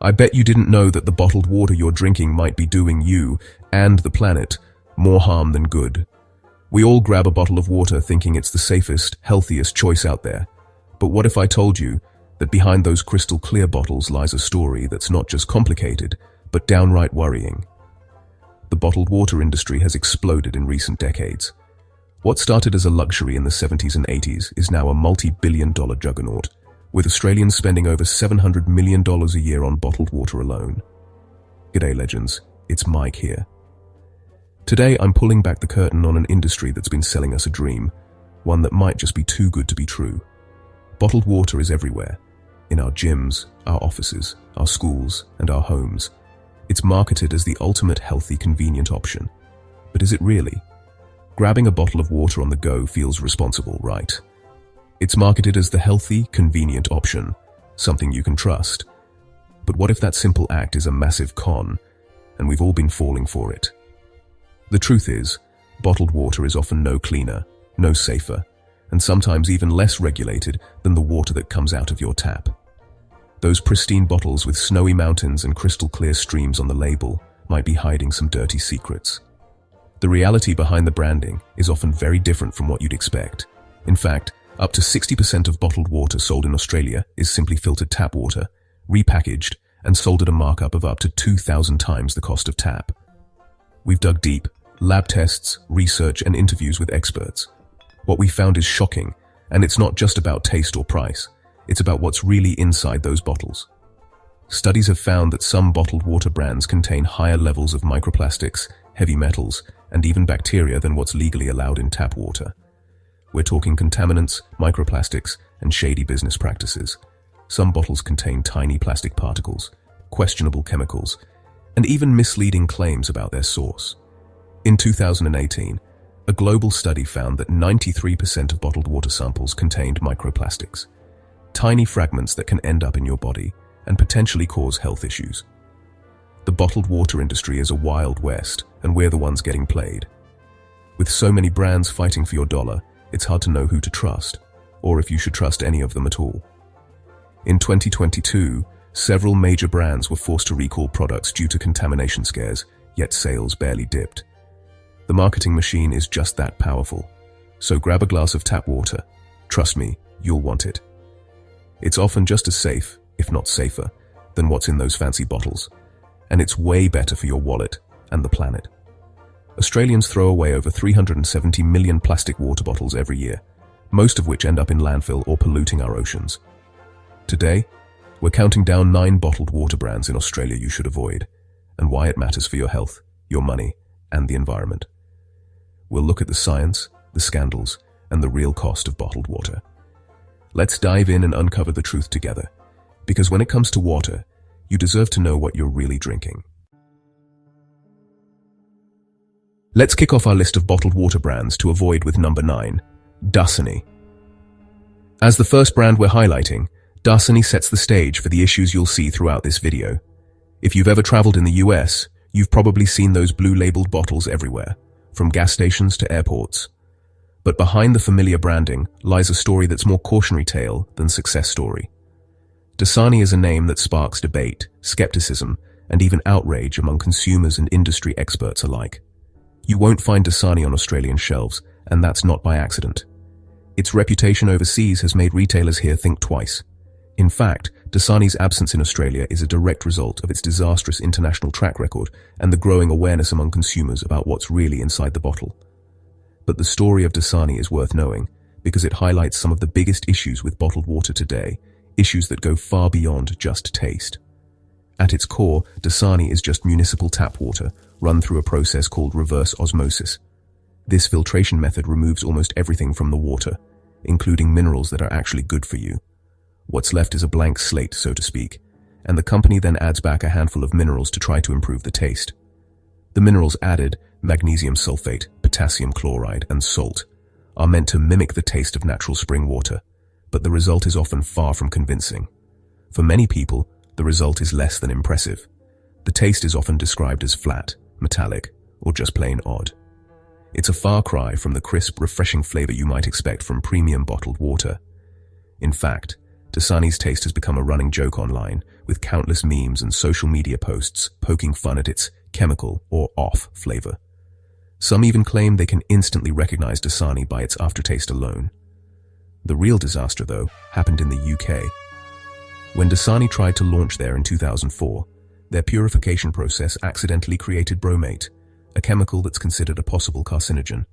I bet you didn't know that the bottled water you're drinking might be doing you and the planet more harm than good. We all grab a bottle of water thinking it's the safest, healthiest choice out there. But what if I told you that behind those crystal clear bottles lies a story that's not just complicated, but downright worrying? The bottled water industry has exploded in recent decades. What started as a luxury in the 70s and 80s is now a multi-billion-dollar juggernaut, with Australians spending over $700 million a year on bottled water alone. G'day legends, it's Mike here. Today I'm pulling back the curtain on an industry that's been selling us a dream, one that might just be too good to be true. Bottled water is everywhere, in our gyms, our offices, our schools, and our homes. It's marketed as the ultimate healthy, convenient option. But is it really? Grabbing a bottle of water on the go feels responsible, right? It's marketed as the healthy, convenient option, something you can trust. But what if that simple act is a massive con, and we've all been falling for it? The truth is, bottled water is often no cleaner, no safer, and sometimes even less regulated than the water that comes out of your tap. Those pristine bottles with snowy mountains and crystal clear streams on the label might be hiding some dirty secrets. The reality behind the branding is often very different from what you'd expect. In fact, up to 60% of bottled water sold in Australia is simply filtered tap water, repackaged, and sold at a markup of up to 2,000 times the cost of tap. We've dug deep, lab tests, research, and interviews with experts. What we found is shocking, and it's not just about taste or price. It's about what's really inside those bottles. Studies have found that some bottled water brands contain higher levels of microplastics, heavy metals, and even bacteria than what's legally allowed in tap water. We're talking contaminants, microplastics, and shady business practices. Some bottles contain tiny plastic particles, questionable chemicals, and even misleading claims about their source. In 2018, a global study found that 93% of bottled water samples contained microplastics, tiny fragments that can end up in your body and potentially cause health issues. The bottled water industry is a wild west, and we're the ones getting played. With so many brands fighting for your dollar, it's hard to know who to trust, or if you should trust any of them at all. In 2022, several major brands were forced to recall products due to contamination scares, yet sales barely dipped. The marketing machine is just that powerful. So grab a glass of tap water. Trust me, you'll want it. It's often just as safe, if not safer, than what's in those fancy bottles. And it's way better for your wallet and the planet. Australians throw away over 370 million plastic water bottles every year, most of which end up in landfill or polluting our oceans. Today, we're counting down 9 bottled water brands in Australia you should avoid, and why it matters for your health, your money, and the environment. We'll look at the science, the scandals, and the real cost of bottled water. Let's dive in and uncover the truth together, because when it comes to water, you deserve to know what you're really drinking. Let's kick off our list of bottled water brands to avoid with number 9, Dasani. As the first brand we're highlighting, Dasani sets the stage for the issues you'll see throughout this video. If you've ever traveled in the US, you've probably seen those blue-labeled bottles everywhere, from gas stations to airports. But behind the familiar branding lies a story that's more cautionary tale than success story. Dasani is a name that sparks debate, skepticism, and even outrage among consumers and industry experts alike. You won't find Dasani on Australian shelves, and that's not by accident. Its reputation overseas has made retailers here think twice. In fact, Dasani's absence in Australia is a direct result of its disastrous international track record and the growing awareness among consumers about what's really inside the bottle. But the story of Dasani is worth knowing because it highlights some of the biggest issues with bottled water today, issues that go far beyond just taste. At its core, Dasani is just municipal tap water run through a process called reverse osmosis. This filtration method removes almost everything from the water, including minerals that are actually good for you. What's left is a blank slate, so to speak, and the company then adds back a handful of minerals to try to improve the taste. The minerals added, magnesium sulfate, potassium chloride, and salt, are meant to mimic the taste of natural spring water, but the result is often far from convincing. For many people, the result is less than impressive. The taste is often described as flat, metallic, or just plain odd. It's a far cry from the crisp, refreshing flavor you might expect from premium bottled water. In fact, Dasani's taste has become a running joke online, with countless memes and social media posts poking fun at its chemical or off flavor. Some even claim they can instantly recognize Dasani by its aftertaste alone. The real disaster, though, happened in the UK. When Dasani tried to launch there in 2004, their purification process accidentally created bromate, a chemical that's considered a possible carcinogen.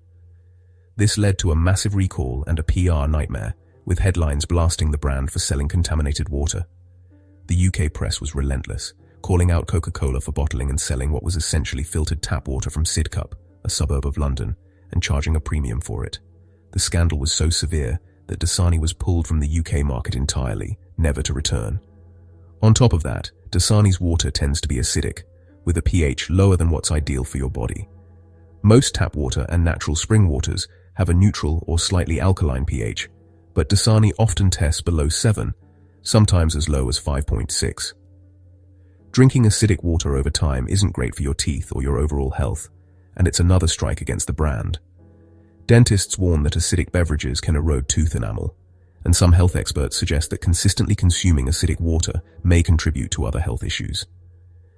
This led to a massive recall and a PR nightmare, with headlines blasting the brand for selling contaminated water. The UK press was relentless, calling out Coca-Cola for bottling and selling what was essentially filtered tap water from Sidcup, a suburb of London, and charging a premium for it. The scandal was so severe that Dasani was pulled from the UK market entirely, never to return. On top of that, Dasani's water tends to be acidic, with a pH lower than what's ideal for your body. Most tap water and natural spring waters have a neutral or slightly alkaline pH, but Dasani often tests below 7, sometimes as low as 5.6. Drinking acidic water over time isn't great for your teeth or your overall health, and it's another strike against the brand. Dentists warn that acidic beverages can erode tooth enamel, and some health experts suggest that consistently consuming acidic water may contribute to other health issues.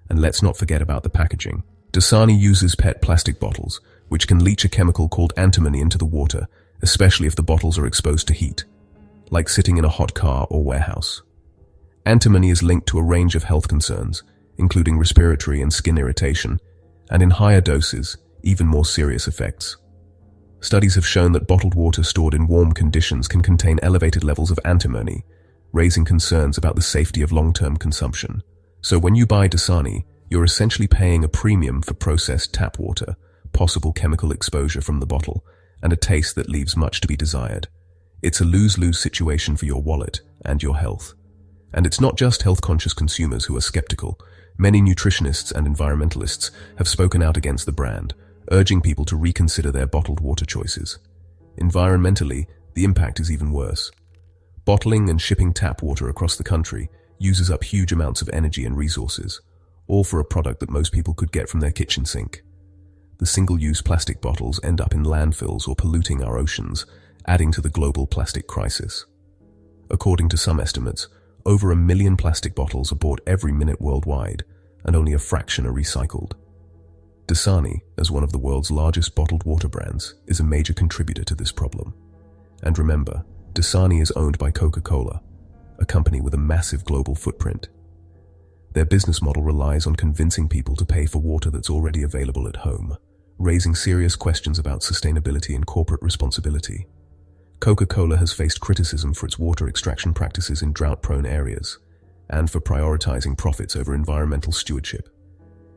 And let's not forget about the packaging. Dasani uses PET plastic bottles, which can leach a chemical called antimony into the water, especially if the bottles are exposed to heat, like sitting in a hot car or warehouse. Antimony is linked to a range of health concerns, including respiratory and skin irritation, and in higher doses, even more serious effects. Studies have shown that bottled water stored in warm conditions can contain elevated levels of antimony, raising concerns about the safety of long-term consumption. So when you buy Dasani, you're essentially paying a premium for processed tap water, possible chemical exposure from the bottle, and a taste that leaves much to be desired. It's a lose-lose situation for your wallet and your health. And it's not just health-conscious consumers who are skeptical. Many nutritionists and environmentalists have spoken out against the brand, urging people to reconsider their bottled water choices. Environmentally, the impact is even worse. Bottling and shipping tap water across the country uses up huge amounts of energy and resources, all for a product that most people could get from their kitchen sink. The single-use plastic bottles end up in landfills or polluting our oceans, adding to the global plastic crisis. According to some estimates, over 1 million plastic bottles are bought every minute worldwide, and only a fraction are recycled. Dasani, as one of the world's largest bottled water brands, is a major contributor to this problem. And remember, Dasani is owned by Coca-Cola, a company with a massive global footprint. Their business model relies on convincing people to pay for water that's already available at home, raising serious questions about sustainability and corporate responsibility. Coca-Cola has faced criticism for its water extraction practices in drought-prone areas, and for prioritizing profits over environmental stewardship.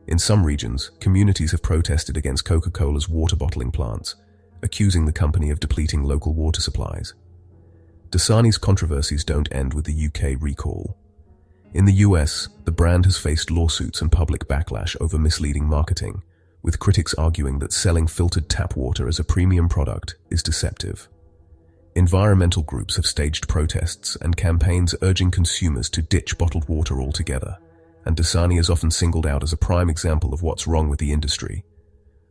In some regions, communities have protested against Coca-Cola's water bottling plants, accusing the company of depleting local water supplies. Dasani's controversies don't end with the UK recall. In the US, the brand has faced lawsuits and public backlash over misleading marketing, with critics arguing that selling filtered tap water as a premium product is deceptive. Environmental groups have staged protests and campaigns urging consumers to ditch bottled water altogether, and Dasani is often singled out as a prime example of what's wrong with the industry.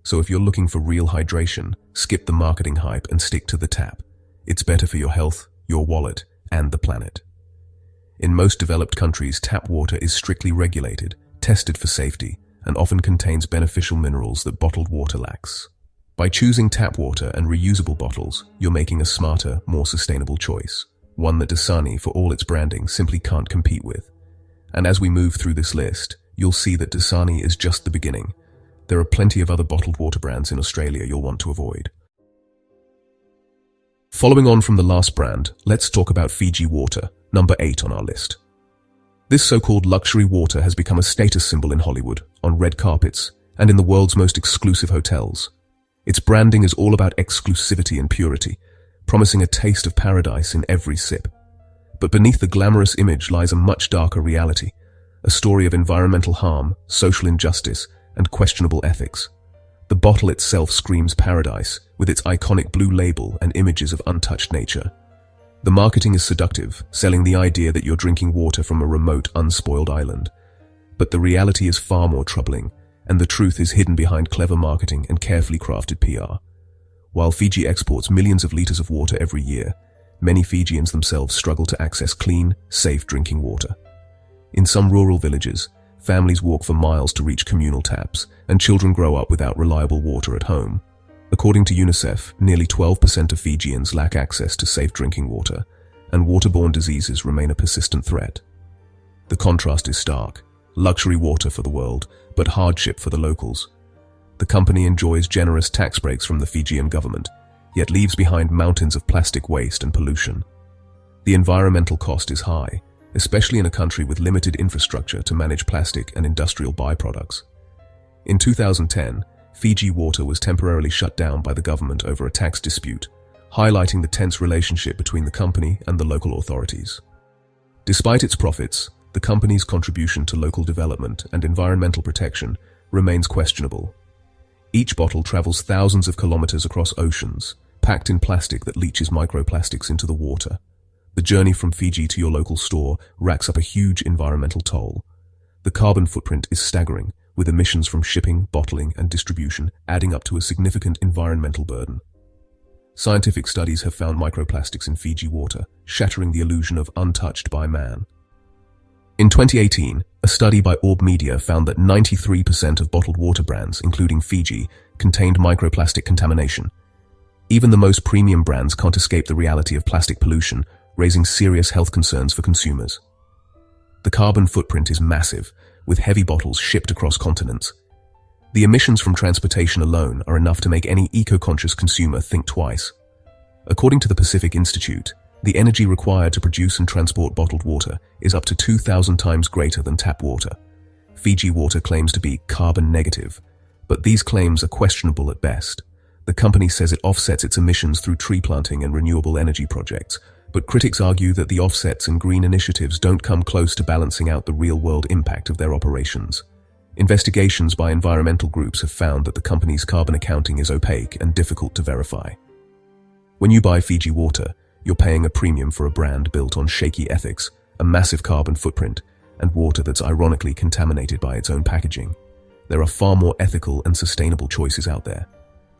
So if you're looking for real hydration, skip the marketing hype and stick to the tap. It's better for your health, your wallet, and the planet. In most developed countries, tap water is strictly regulated, tested for safety, and often contains beneficial minerals that bottled water lacks. By choosing tap water and reusable bottles, you're making a smarter, more sustainable choice, one that Dasani, for all its branding, simply can't compete with. And as we move through this list, you'll see that Dasani is just the beginning. There are plenty of other bottled water brands in Australia you'll want to avoid. Following on from the last brand, let's talk about Fiji Water, number 8 on our list. This so-called luxury water has become a status symbol in Hollywood, on red carpets, and in the world's most exclusive hotels. Its branding is all about exclusivity and purity, promising a taste of paradise in every sip. But beneath the glamorous image lies a much darker reality, a story of environmental harm, social injustice, and questionable ethics. The bottle itself screams paradise, with its iconic blue label and images of untouched nature. The marketing is seductive, selling the idea that you're drinking water from a remote, unspoiled island. But the reality is far more troubling, and the truth is hidden behind clever marketing and carefully crafted PR. While Fiji exports millions of liters of water every year, many Fijians themselves struggle to access clean, safe drinking water. In some rural villages, families walk for miles to reach communal taps, and children grow up without reliable water at home. According to UNICEF, nearly 12% of Fijians lack access to safe drinking water, and waterborne diseases remain a persistent threat. The contrast is stark: luxury water for the world, but hardship for the locals. The company enjoys generous tax breaks from the Fijian government, yet leaves behind mountains of plastic waste and pollution. The environmental cost is high, especially in a country with limited infrastructure to manage plastic and industrial byproducts. In 2010, Fiji Water was temporarily shut down by the government over a tax dispute, highlighting the tense relationship between the company and the local authorities. Despite its profits, the company's contribution to local development and environmental protection remains questionable. Each bottle travels thousands of kilometers across oceans, packed in plastic that leaches microplastics into the water. The journey from Fiji to your local store racks up a huge environmental toll. The carbon footprint is staggering, with emissions from shipping, bottling, and distribution adding up to a significant environmental burden. Scientific studies have found microplastics in Fiji water, shattering the illusion of untouched by man. In 2018, a study by Orb Media found that 93% of bottled water brands, including Fiji, contained microplastic contamination. Even the most premium brands can't escape the reality of plastic pollution, raising serious health concerns for consumers. The carbon footprint is massive, with heavy bottles shipped across continents. The emissions from transportation alone are enough to make any eco-conscious consumer think twice. According to the Pacific Institute, the energy required to produce and transport bottled water is up to 2,000 times greater than tap water. Fiji Water claims to be carbon negative, but these claims are questionable at best. The company says it offsets its emissions through tree planting and renewable energy projects, but critics argue that the offsets and green initiatives don't come close to balancing out the real-world impact of their operations. Investigations by environmental groups have found that the company's carbon accounting is opaque and difficult to verify. When you buy Fiji Water, you're paying a premium for a brand built on shaky ethics, a massive carbon footprint, and water that's ironically contaminated by its own packaging. There are far more ethical and sustainable choices out there.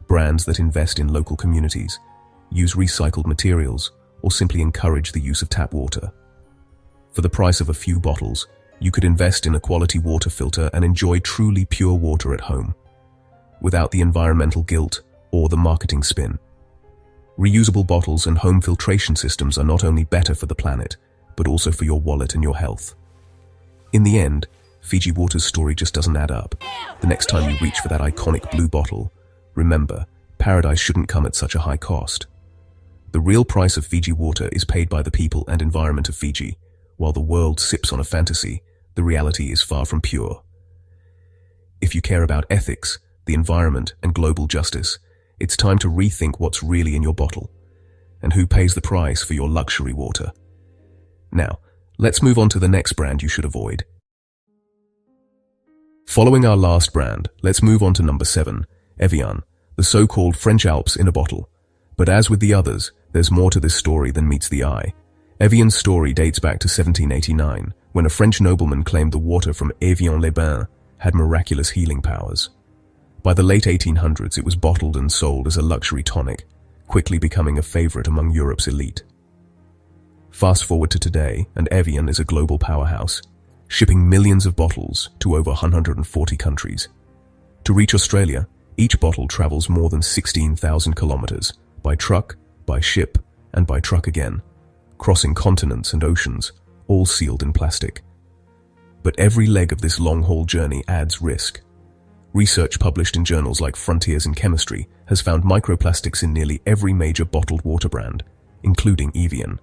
Brands that invest in local communities, use recycled materials, or simply encourage the use of tap water. For the price of a few bottles, you could invest in a quality water filter and enjoy truly pure water at home, without the environmental guilt or the marketing spin. Reusable bottles and home filtration systems are not only better for the planet, but also for your wallet and your health. In the end, Fiji Water's story just doesn't add up. The next time you reach for that iconic blue bottle, remember, paradise shouldn't come at such a high cost. The real price of Fiji Water is paid by the people and environment of Fiji. While the world sips on a fantasy, the reality is far from pure. If you care about ethics, the environment, and global justice, it's time to rethink what's really in your bottle, and who pays the price for your luxury water. Now, let's move on to the next brand you should avoid. Following our last brand, let's move on to number 7, Evian, the so-called French Alps in a bottle. But as with the others, there's more to this story than meets the eye. Evian's story dates back to 1789, when a French nobleman claimed the water from Evian-les-Bains had miraculous healing powers. By the late 1800s, it was bottled and sold as a luxury tonic, quickly becoming a favorite among Europe's elite. Fast forward to today, and Evian is a global powerhouse, shipping millions of bottles to over 140 countries. To reach Australia, each bottle travels more than 16,000 kilometers, by truck, by ship, and by truck again, crossing continents and oceans, all sealed in plastic. But every leg of this long-haul journey adds risk. Research published in journals like Frontiers in Chemistry has found microplastics in nearly every major bottled water brand, including Evian.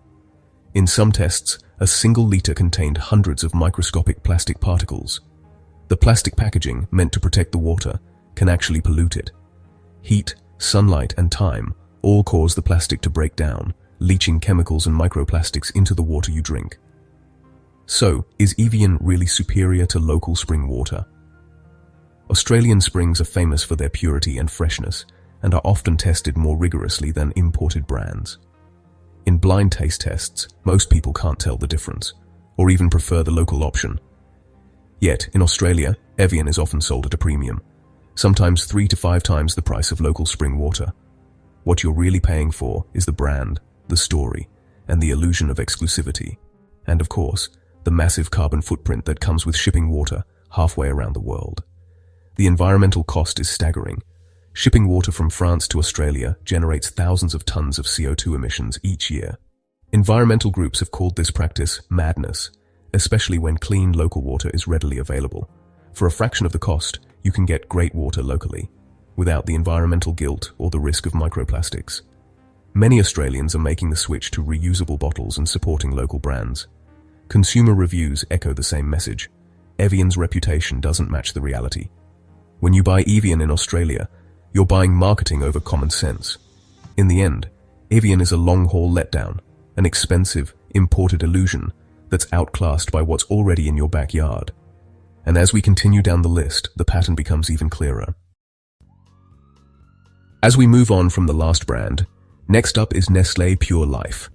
In some tests, a single liter contained hundreds of microscopic plastic particles. The plastic packaging, meant to protect the water, can actually pollute it. Heat, sunlight, and time all cause the plastic to break down, leaching chemicals and microplastics into the water you drink. So, is Evian really superior to local spring water? Australian springs are famous for their purity and freshness, and are often tested more rigorously than imported brands. In blind taste tests, most people can't tell the difference, or even prefer the local option. Yet, in Australia, Evian is often sold at a premium, sometimes 3 to 5 times the price of local spring water. What you're really paying for is the brand, the story, and the illusion of exclusivity. And of course, the massive carbon footprint that comes with shipping water halfway around the world. The environmental cost is staggering. Shipping water from France to Australia generates thousands of tons of CO2 emissions each year. Environmental groups have called this practice madness, especially when clean local water is readily available. For a fraction of the cost, you can get great water locally, without the environmental guilt or the risk of microplastics. Many Australians are making the switch to reusable bottles and supporting local brands. Consumer reviews echo the same message. Evian's reputation doesn't match the reality. When you buy Evian in Australia, you're buying marketing over common sense. In the end, Evian is a long-haul letdown, an expensive, imported illusion that's outclassed by what's already in your backyard. And as we continue down the list, the pattern becomes even clearer. As we move on from the last brand, next up is Nestlé Pure Life,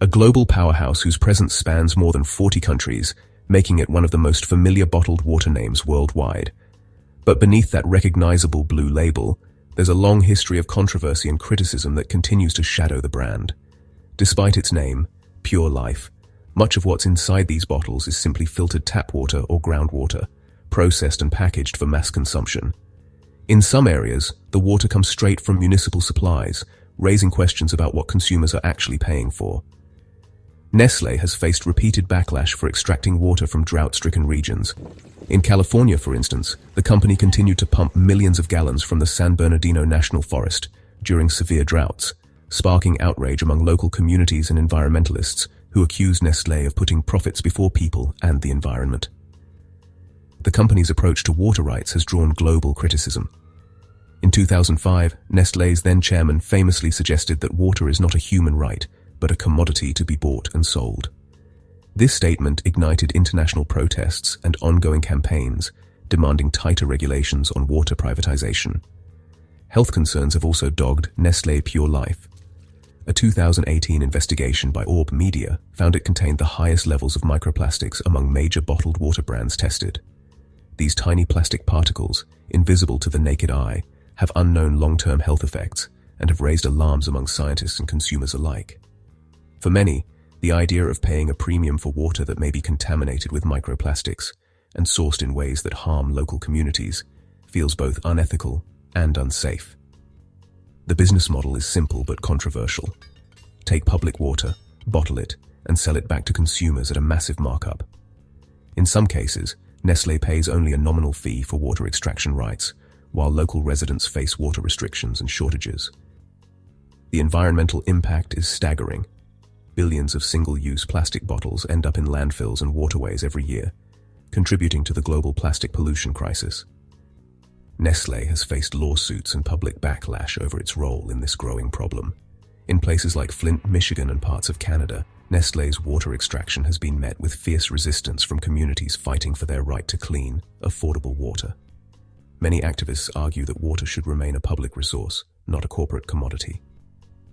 a global powerhouse whose presence spans more than 40 countries, making it one of the most familiar bottled water names worldwide. But beneath that recognizable blue label, there's a long history of controversy and criticism that continues to shadow the brand. Despite its name, Pure Life, much of what's inside these bottles is simply filtered tap water or groundwater, processed and packaged for mass consumption. In some areas, the water comes straight from municipal supplies, raising questions about what consumers are actually paying for. Nestlé has faced repeated backlash for extracting water from drought-stricken regions. In California, for instance, the company continued to pump millions of gallons from the San Bernardino National Forest during severe droughts, sparking outrage among local communities and environmentalists who accuse Nestlé of putting profits before people and the environment. The company's approach to water rights has drawn global criticism. In 2005, Nestlé's then chairman famously suggested that water is not a human right, but a commodity to be bought and sold. This statement ignited international protests and ongoing campaigns demanding tighter regulations on water privatization. Health concerns have also dogged Nestlé Pure Life. A 2018 investigation by Orb Media found it contained the highest levels of microplastics among major bottled water brands tested. These tiny plastic particles, invisible to the naked eye, have unknown long-term health effects and have raised alarms among scientists and consumers alike. For many, the idea of paying a premium for water that may be contaminated with microplastics and sourced in ways that harm local communities feels both unethical and unsafe. The business model is simple but controversial. Take public water, bottle it, and sell it back to consumers at a massive markup. In some cases, Nestlé pays only a nominal fee for water extraction rights, while local residents face water restrictions and shortages. The environmental impact is staggering. Billions of single-use plastic bottles end up in landfills and waterways every year, contributing to the global plastic pollution crisis. Nestlé has faced lawsuits and public backlash over its role in this growing problem. In places like Flint, Michigan, and parts of Canada, Nestlé's water extraction has been met with fierce resistance from communities fighting for their right to clean, affordable water. Many activists argue that water should remain a public resource, not a corporate commodity.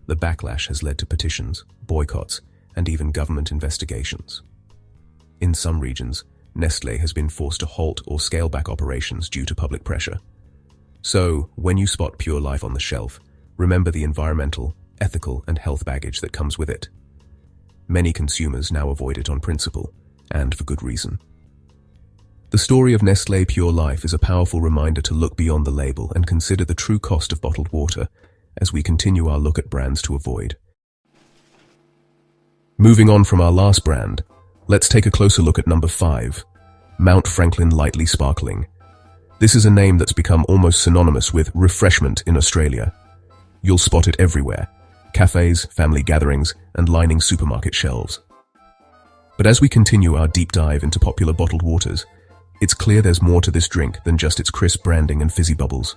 The backlash has led to petitions, boycotts, and even government investigations. In some regions, Nestlé has been forced to halt or scale back operations due to public pressure. So, when you spot Pure Life on the shelf, remember the environmental, ethical, and health baggage that comes with it. Many consumers now avoid it on principle, and for good reason. The story of Nestlé Pure Life is a powerful reminder to look beyond the label and consider the true cost of bottled water as we continue our look at brands to avoid. Moving on from our last brand, let's take a closer look at number 5, Mount Franklin Lightly Sparkling. This is a name that's become almost synonymous with refreshment in Australia. You'll spot it everywhere: cafes, family gatherings, and lining supermarket shelves. But as we continue our deep dive into popular bottled waters, it's clear there's more to this drink than just its crisp branding and fizzy bubbles.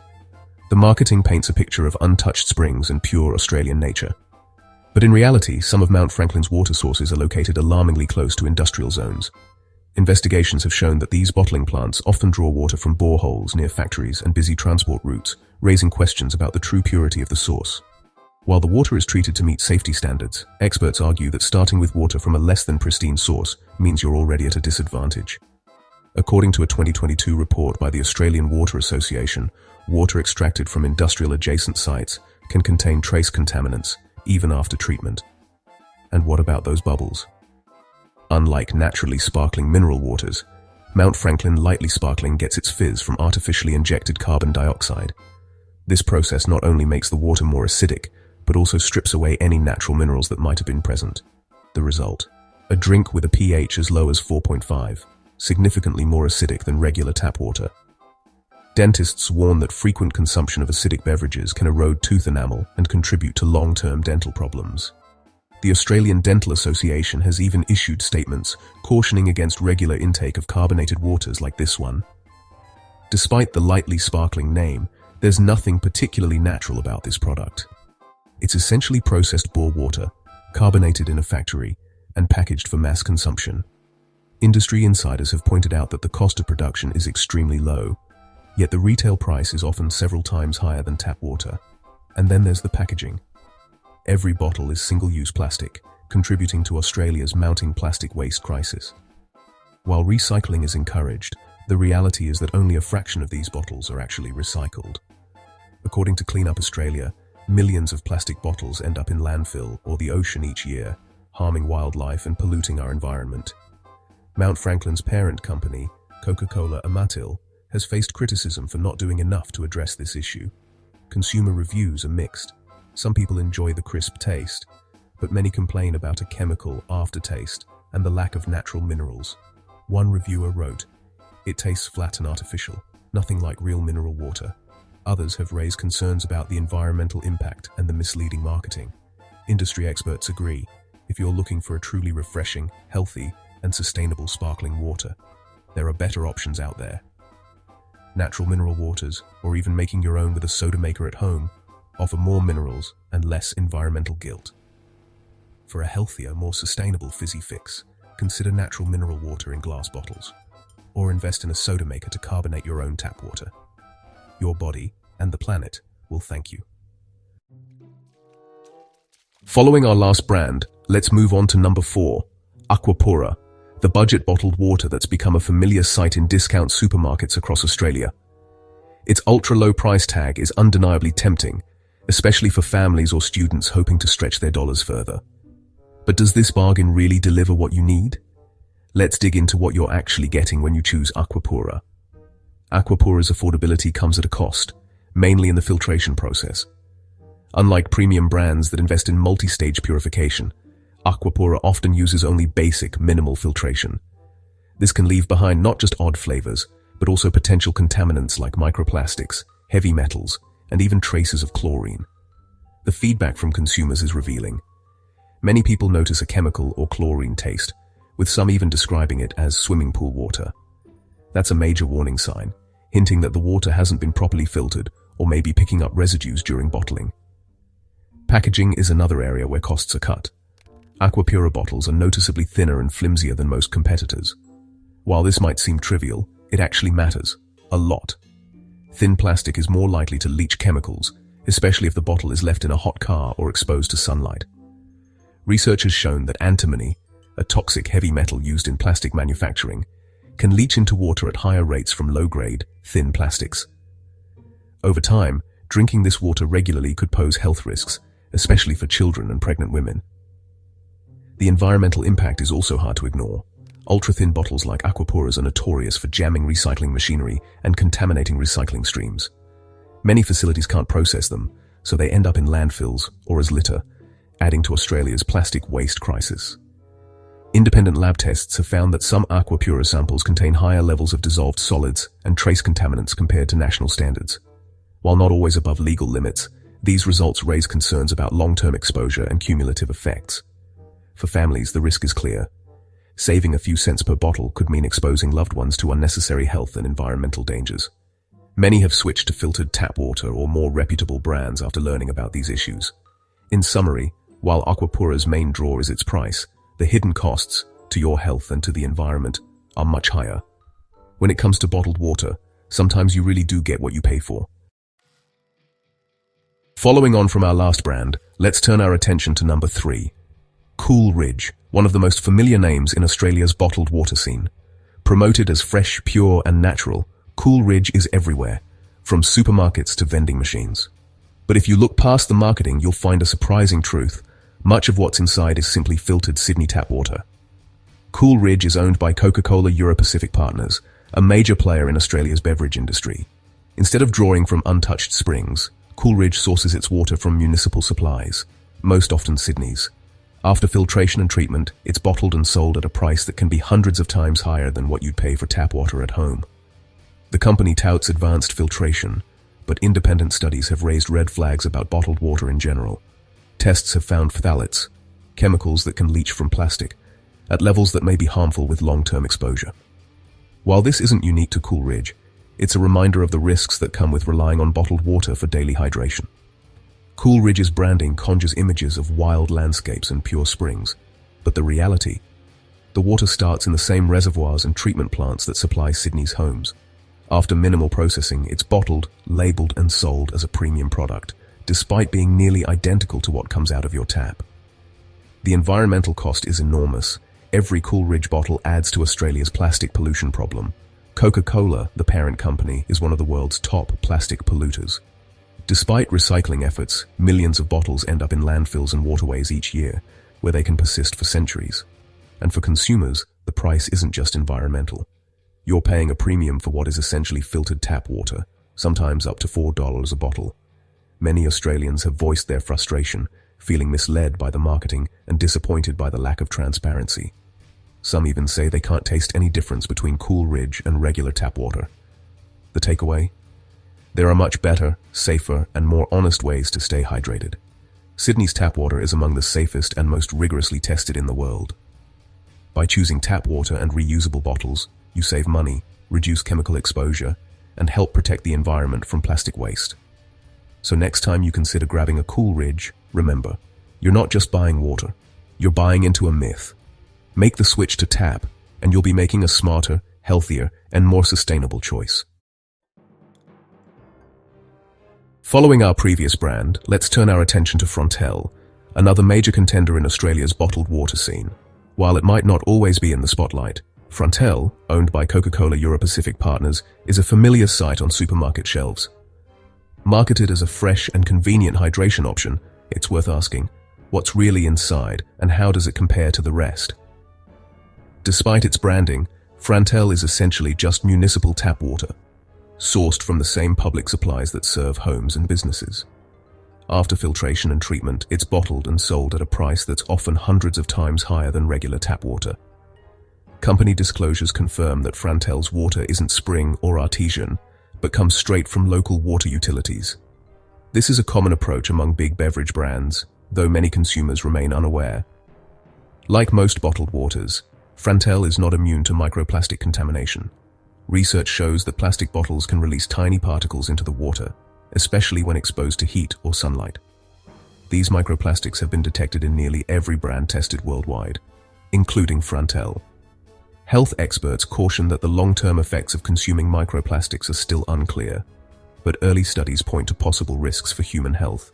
The marketing paints a picture of untouched springs and pure Australian nature. But in reality, some of Mount Franklin's water sources are located alarmingly close to industrial zones. Investigations have shown that these bottling plants often draw water from boreholes near factories and busy transport routes, raising questions about the true purity of the source. While the water is treated to meet safety standards, experts argue that starting with water from a less than pristine source means you're already at a disadvantage. According to a 2022 report by the Australian Water Association, water extracted from industrial adjacent sites can contain trace contaminants, even after treatment. And what about those bubbles? Unlike naturally sparkling mineral waters, Mount Franklin Lightly Sparkling gets its fizz from artificially injected carbon dioxide. This process not only makes the water more acidic, but also strips away any natural minerals that might have been present. The result: a drink with a pH as low as 4.5, significantly more acidic than regular tap water. Dentists warn that frequent consumption of acidic beverages can erode tooth enamel and contribute to long-term dental problems. The Australian Dental Association has even issued statements cautioning against regular intake of carbonated waters like this one. Despite the lightly sparkling name, there's nothing particularly natural about this product. It's essentially processed bore water, carbonated in a factory, and packaged for mass consumption. Industry insiders have pointed out that the cost of production is extremely low, yet the retail price is often several times higher than tap water. And then there's the packaging. Every bottle is single-use plastic, contributing to Australia's mounting plastic waste crisis. While recycling is encouraged, the reality is that only a fraction of these bottles are actually recycled. According to Clean Up Australia, millions of plastic bottles end up in landfill or the ocean each year, harming wildlife and polluting our environment. Mount Franklin's parent company, Coca-Cola Amatil, has faced criticism for not doing enough to address this issue. Consumer reviews are mixed. Some people enjoy the crisp taste, but many complain about a chemical aftertaste and the lack of natural minerals. One reviewer wrote, "It tastes flat and artificial, nothing like real mineral water." Others have raised concerns about the environmental impact and the misleading marketing. Industry experts agree, if you're looking for a truly refreshing, healthy, and sustainable sparkling water, there are better options out there. Natural mineral waters, or even making your own with a soda maker at home, offer more minerals and less environmental guilt. For a healthier, more sustainable fizzy fix, consider natural mineral water in glass bottles, or invest in a soda maker to carbonate your own tap water. Your body and the planet will thank you. Following our last brand, let's move on to number 4, Aqua Pura, the budget bottled water that's become a familiar sight in discount supermarkets across Australia. Its ultra-low price tag is undeniably tempting, especially for families or students hoping to stretch their dollars further. But does this bargain really deliver what you need? Let's dig into what you're actually getting when you choose Aqua Pura. Aqua Pura's affordability comes at a cost, mainly in the filtration process. Unlike premium brands that invest in multi-stage purification, Aqua Pura often uses only basic, minimal filtration. This can leave behind not just odd flavors, but also potential contaminants like microplastics, heavy metals, and even traces of chlorine. The feedback from consumers is revealing. Many people notice a chemical or chlorine taste, with some even describing it as swimming pool water. That's a major warning sign, hinting that the water hasn't been properly filtered or may be picking up residues during bottling. Packaging is another area where costs are cut. Aqua Pura bottles are noticeably thinner and flimsier than most competitors. While this might seem trivial, it actually matters a lot. Thin plastic is more likely to leach chemicals, especially if the bottle is left in a hot car or exposed to sunlight. Research has shown that antimony, a toxic heavy metal used in plastic manufacturing, can leach into water at higher rates from low-grade, thin plastics. Over time, drinking this water regularly could pose health risks, especially for children and pregnant women. The environmental impact is also hard to ignore. Ultra-thin bottles like Aqua Puras are notorious for jamming recycling machinery and contaminating recycling streams. Many facilities can't process them, so they end up in landfills or as litter, adding to Australia's plastic waste crisis. Independent lab tests have found that some Aqua Pura samples contain higher levels of dissolved solids and trace contaminants compared to national standards. While not always above legal limits, these results raise concerns about long-term exposure and cumulative effects. For families, the risk is clear. Saving a few cents per bottle could mean exposing loved ones to unnecessary health and environmental dangers. Many have switched to filtered tap water or more reputable brands after learning about these issues. In summary, while Aqua Pura's main draw is its price, the hidden costs to your health and to the environment are much higher. When it comes to bottled water, sometimes you really do get what you pay for. Following on from our last brand, let's turn our attention to number 3. Cool Ridge, one of the most familiar names in Australia's bottled water scene. Promoted as fresh, pure, and natural, Cool Ridge is everywhere, from supermarkets to vending machines. But if you look past the marketing, you'll find a surprising truth. Much of what's inside is simply filtered Sydney tap water. Coolridge is owned by Coca-Cola Euro-Pacific Partners, a major player in Australia's beverage industry. Instead of drawing from untouched springs, Coolridge sources its water from municipal supplies, most often Sydney's. After filtration and treatment, it's bottled and sold at a price that can be hundreds of times higher than what you'd pay for tap water at home. The company touts advanced filtration, but independent studies have raised red flags about bottled water in general. Tests have found phthalates, chemicals that can leach from plastic, at levels that may be harmful with long-term exposure. While this isn't unique to Coolridge, it's a reminder of the risks that come with relying on bottled water for daily hydration. Coolridge's branding conjures images of wild landscapes and pure springs, but the reality? The water starts in the same reservoirs and treatment plants that supply Sydney's homes. After minimal processing, it's bottled, labelled and sold as a premium product, despite being nearly identical to what comes out of your tap. The environmental cost is enormous. Every Coolridge bottle adds to Australia's plastic pollution problem. Coca-Cola, the parent company, is one of the world's top plastic polluters. Despite recycling efforts, millions of bottles end up in landfills and waterways each year, where they can persist for centuries. And for consumers, the price isn't just environmental. You're paying a premium for what is essentially filtered tap water, sometimes up to $4 a bottle. Many Australians have voiced their frustration, feeling misled by the marketing and disappointed by the lack of transparency. Some even say they can't taste any difference between Coolridge and regular tap water. The takeaway? There are much better, safer, and more honest ways to stay hydrated. Sydney's tap water is among the safest and most rigorously tested in the world. By choosing tap water and reusable bottles, you save money, reduce chemical exposure, and help protect the environment from plastic waste. So next time you consider grabbing a Coolridge, remember, you're not just buying water, you're buying into a myth. Make the switch to tap, and you'll be making a smarter, healthier, and more sustainable choice. Following our previous brand, let's turn our attention to Frantelle, another major contender in Australia's bottled water scene. While it might not always be in the spotlight, Frantelle, owned by Coca-Cola Euro-Pacific Partners, is a familiar sight on supermarket shelves. Marketed as a fresh and convenient hydration option, it's worth asking, what's really inside and how does it compare to the rest? Despite its branding, Frantelle is essentially just municipal tap water, sourced from the same public supplies that serve homes and businesses. After filtration and treatment, it's bottled and sold at a price that's often hundreds of times higher than regular tap water. Company disclosures confirm that Frantelle's water isn't spring or artesian, but comes straight from local water utilities. This is a common approach among big beverage brands, though many consumers remain unaware. Like most bottled waters, Frantelle is not immune to microplastic contamination. Research shows that plastic bottles can release tiny particles into the water, especially when exposed to heat or sunlight. These microplastics have been detected in nearly every brand tested worldwide, including Frantelle. Health experts caution that the long-term effects of consuming microplastics are still unclear, but early studies point to possible risks for human health.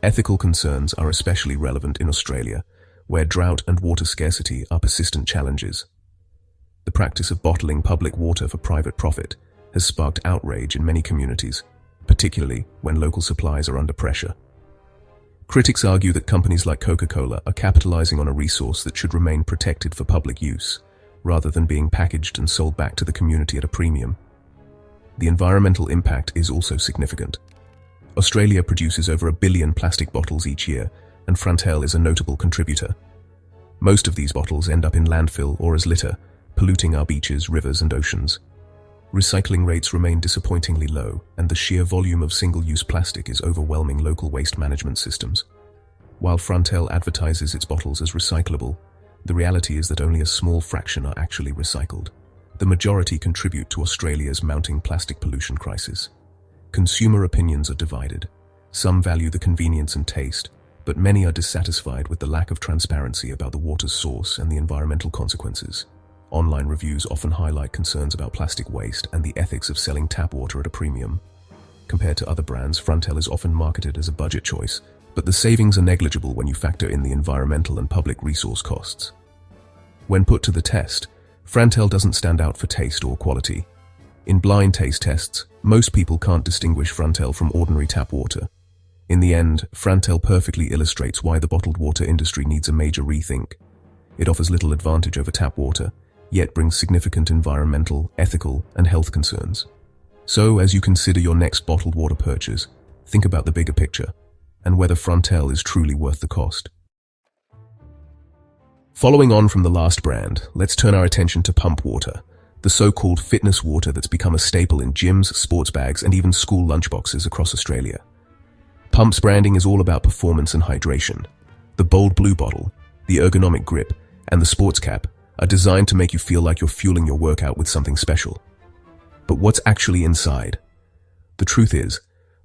Ethical concerns are especially relevant in Australia, where drought and water scarcity are persistent challenges. The practice of bottling public water for private profit has sparked outrage in many communities, particularly when local supplies are under pressure. Critics argue that companies like Coca-Cola are capitalizing on a resource that should remain protected for public use, rather than being packaged and sold back to the community at a premium. The environmental impact is also significant. Australia produces over 1 billion plastic bottles each year, and Frantelle is a notable contributor. Most of these bottles end up in landfill or as litter, polluting our beaches, rivers, and oceans. Recycling rates remain disappointingly low, and the sheer volume of single-use plastic is overwhelming local waste management systems. While Frantelle advertises its bottles as recyclable, the reality is that only a small fraction are actually recycled. The majority contribute to Australia's mounting plastic pollution crisis. Consumer opinions are divided. Some value the convenience and taste, but many are dissatisfied with the lack of transparency about the water's source and the environmental consequences. Online reviews often highlight concerns about plastic waste and the ethics of selling tap water at a premium. Compared to other brands, Frantelle is often marketed as a budget choice, but the savings are negligible when you factor in the environmental and public resource costs. When put to the test, Frantelle doesn't stand out for taste or quality. In blind taste tests, most people can't distinguish Frantelle from ordinary tap water. In the end, Frantelle perfectly illustrates why the bottled water industry needs a major rethink. It offers little advantage over tap water, yet brings significant environmental, ethical, and health concerns. So, as you consider your next bottled water purchase, think about the bigger picture and whether Frantelle is truly worth the cost. Following on from the last brand, let's turn our attention to pump water, the so-called fitness water that's become a staple in gyms, sports bags, and even school lunchboxes across Australia. Pump's branding is all about performance and hydration. The bold blue bottle, the ergonomic grip, and the sports cap are designed to make you feel like you're fueling your workout with something special. But what's actually inside? The truth is,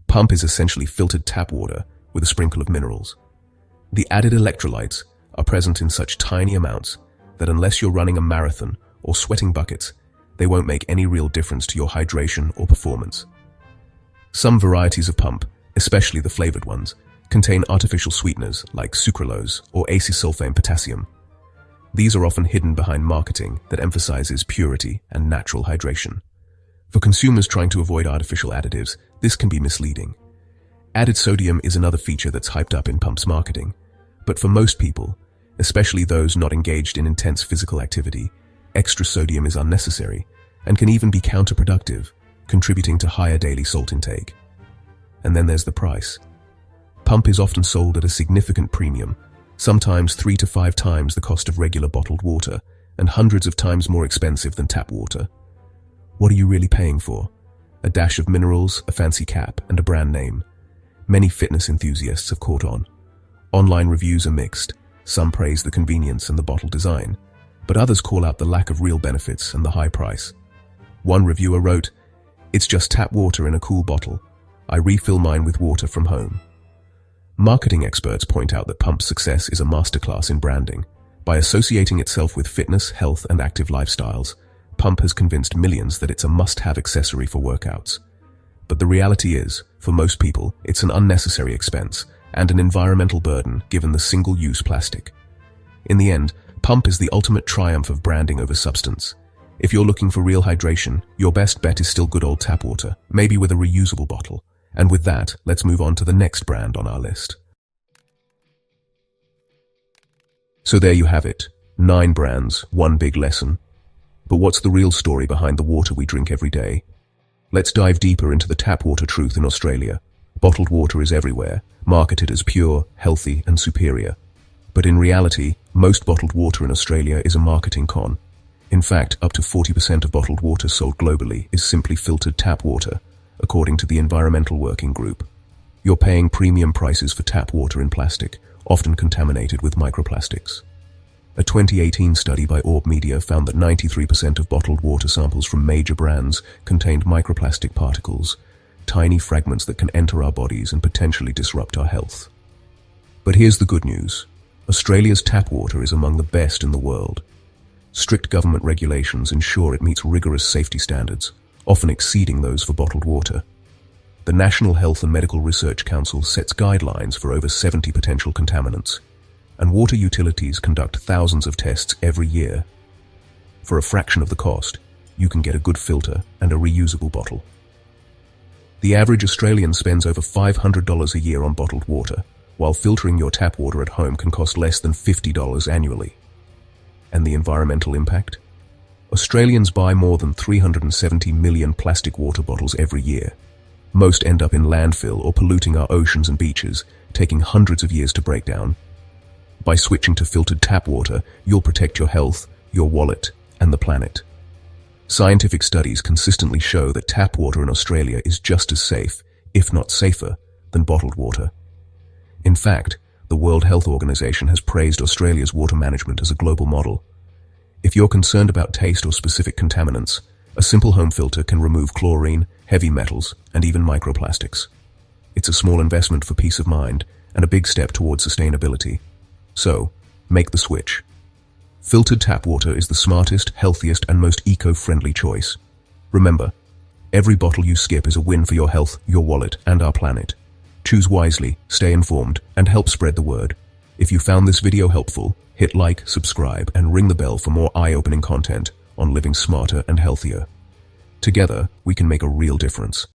Pump is essentially filtered tap water with a sprinkle of minerals. The added electrolytes are present in such tiny amounts that unless you're running a marathon or sweating buckets, they won't make any real difference to your hydration or performance. Some varieties of Pump, especially the flavored ones, contain artificial sweeteners like sucralose or acesulfame potassium. These are often hidden behind marketing that emphasizes purity and natural hydration. For consumers trying to avoid artificial additives, this can be misleading. Added sodium is another feature that's hyped up in Pump's marketing. But for most people, especially those not engaged in intense physical activity, extra sodium is unnecessary and can even be counterproductive, contributing to higher daily salt intake. And then there's the price. Pump is often sold at a significant premium, sometimes 3 to 5 times the cost of regular bottled water and hundreds of times more expensive than tap water. What are you really paying for? A dash of minerals, a fancy cap, and a brand name. Many fitness enthusiasts have caught on. Online reviews are mixed. Some praise the convenience and the bottle design, but others call out the lack of real benefits and the high price. One reviewer wrote, "It's just tap water in a cool bottle. I refill mine with water from home." Marketing experts point out that Pump's success is a masterclass in branding. By associating itself with fitness, health, and active lifestyles, Pump has convinced millions that it's a must-have accessory for workouts. But the reality is, for most people, it's an unnecessary expense and an environmental burden given the single-use plastic. In the end, Pump is the ultimate triumph of branding over substance. If you're looking for real hydration, your best bet is still good old tap water, maybe with a reusable bottle. And with that, let's move on to the next brand on our list. So there you have it, 9 brands, 1 big lesson. But what's the real story behind the water we drink every day? Let's dive deeper into the tap water truth in Australia. Bottled water is everywhere, marketed as pure, healthy, and superior. But in reality, most bottled water in Australia is a marketing con. In fact, up to 40% of bottled water sold globally is simply filtered tap water, according to the Environmental Working Group. You're paying premium prices for tap water in plastic, often contaminated with microplastics. A 2018 study by Orb Media found that 93% of bottled water samples from major brands contained microplastic particles, tiny fragments that can enter our bodies and potentially disrupt our health. But here's the good news. Australia's tap water is among the best in the world. Strict government regulations ensure it meets rigorous safety standards, often exceeding those for bottled water. The National Health and Medical Research Council sets guidelines for over 70 potential contaminants, and water utilities conduct thousands of tests every year. For a fraction of the cost, you can get a good filter and a reusable bottle. The average Australian spends over $500 a year on bottled water, while filtering your tap water at home can cost less than $50 annually. And the environmental impact? Australians buy more than 370 million plastic water bottles every year. Most end up in landfill or polluting our oceans and beaches, taking hundreds of years to break down. By switching to filtered tap water, you'll protect your health, your wallet, and the planet. Scientific studies consistently show that tap water in Australia is just as safe, if not safer, than bottled water. In fact, the World Health Organization has praised Australia's water management as a global model. If you're concerned about taste or specific contaminants, a simple home filter can remove chlorine, heavy metals, and even microplastics. It's a small investment for peace of mind and a big step towards sustainability. So, make the switch. Filtered tap water is the smartest, healthiest, and most eco-friendly choice. Remember, every bottle you skip is a win for your health, your wallet, and our planet. Choose wisely, stay informed, and help spread the word. If you found this video helpful, hit like, subscribe, and ring the bell for more eye-opening content on living smarter and healthier. Together, we can make a real difference.